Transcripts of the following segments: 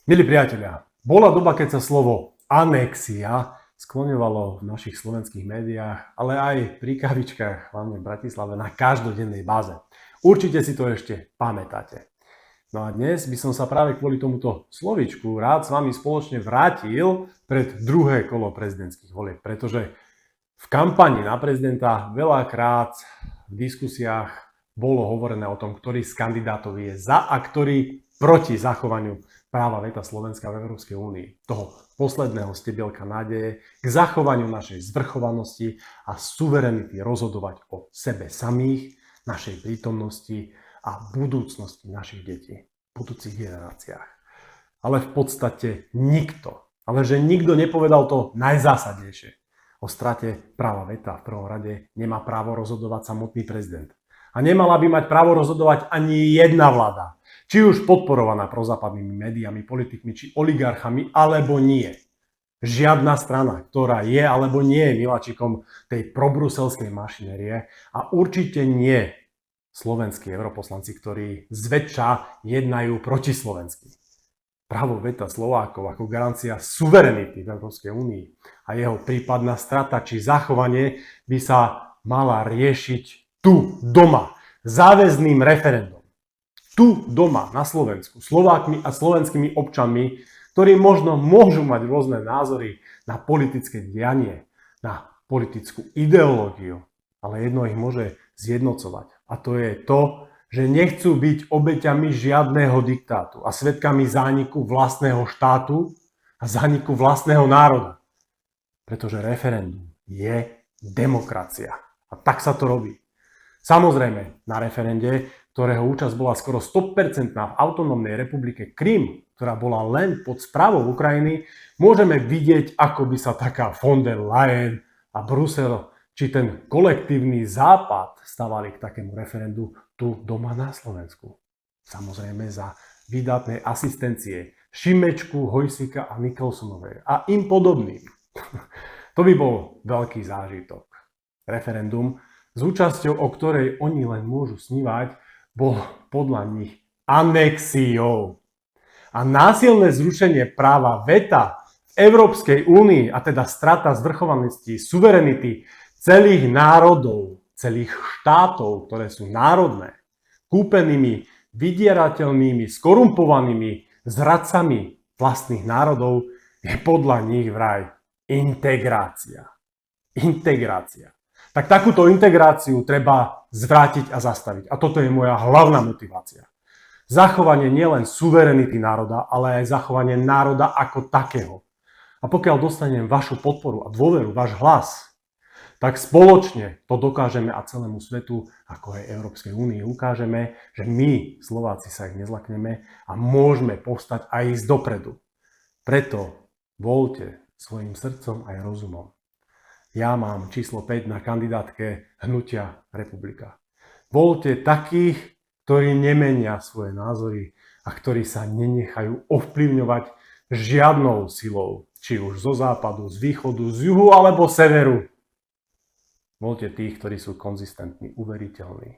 Milí priatelia, bola doba, keď sa slovo anexia skloňovalo v našich slovenských médiách, ale aj pri kavičkách, hlavne v Bratislave, na každodennej báze. Určite si to ešte pamätáte. No a dnes by som sa práve kvôli tomuto slovičku rád s vami spoločne vrátil pred druhé kolo prezidentských volieb, pretože v kampani na prezidenta veľakrát v diskusiách bolo hovorené o tom, ktorý z kandidátov je za a ktorý proti zachovaniu práva veta Slovenska v Európskej únii. Toho posledného stebielka nádeje k zachovaniu našej zvrchovanosti a suverenity rozhodovať o sebe samých, našej prítomnosti a budúcnosti našich detí, v budúcich generáciách. Ale v podstate nikto, ale že nikto nepovedal to najzásadnejšie. O strate práva veta v prvom rade nemá právo rozhodovať samotný prezident. A nemala by mať právo rozhodovať ani jedna vláda, či už podporovaná prozápadnými médiami, politikmi či oligarchami, alebo nie. Žiadna strana, ktorá je alebo nie je miláčikom tej probruselskej mašinérie a určite nie slovenskí europoslanci, ktorí zväčša jednajú protislovensky. Právo veta Slovákov ako garancia suverenity v Európskej únii a jeho prípadná strata či zachovanie by sa mala riešiť tu, doma, záväzným referendum. Tu, doma, na Slovensku, Slovákmi a slovenskými občanmi, ktorí možno môžu mať rôzne názory na politické dianie, na politickú ideológiu, ale jedno ich môže zjednocovať. A to je to, že nechcú byť obeťami žiadneho diktátu a svedkami zániku vlastného štátu a zániku vlastného národa. Pretože referendum je demokracia. A tak sa to robí. Samozrejme, na referende, ktorého účasť bola skoro 100% v autonómnej republike Krym, ktorá bola len pod správou Ukrajiny, môžeme vidieť, ako by sa taká von der Leyen a Brusel či ten kolektívny západ stavali k takému referendu tu doma na Slovensku. Samozrejme za výdatnej asistencie Šimečku, Hojsika a Nicholsonovej a im podobným. To by bol veľký zážitok. Referendum, s účasťou, o ktorej oni len môžu snívať, bol podľa nich anexiou. A násilné zrušenie práva veta v Európskej únii, a teda strata zvrchovanosti, suverenity celých národov, celých štátov, ktoré sú národné, kúpenými, vydierateľnými, skorumpovanými zradcami vlastných národov, je podľa nich vraj integrácia. Integrácia. Tak takúto integráciu treba zvrátiť a zastaviť. A toto je moja hlavná motivácia. Zachovanie nielen suverenity národa, ale aj zachovanie národa ako takého. A pokiaľ dostanem vašu podporu a dôveru, váš hlas, tak spoločne to dokážeme a celému svetu, ako aj Európskej únii, ukážeme, že my, Slováci, sa ich nezlakneme a môžeme povstať a ísť dopredu. Preto voľte svojim srdcom aj rozumom. Ja mám číslo 5 na kandidátke Hnutia Republika. Voľte takých, ktorí nemenia svoje názory a ktorí sa nenechajú ovplyvňovať žiadnou silou, či už zo západu, z východu, z juhu alebo severu. Voľte tých, ktorí sú konzistentní, uveriteľní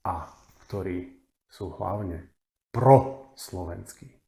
a ktorí sú hlavne proslovenskí.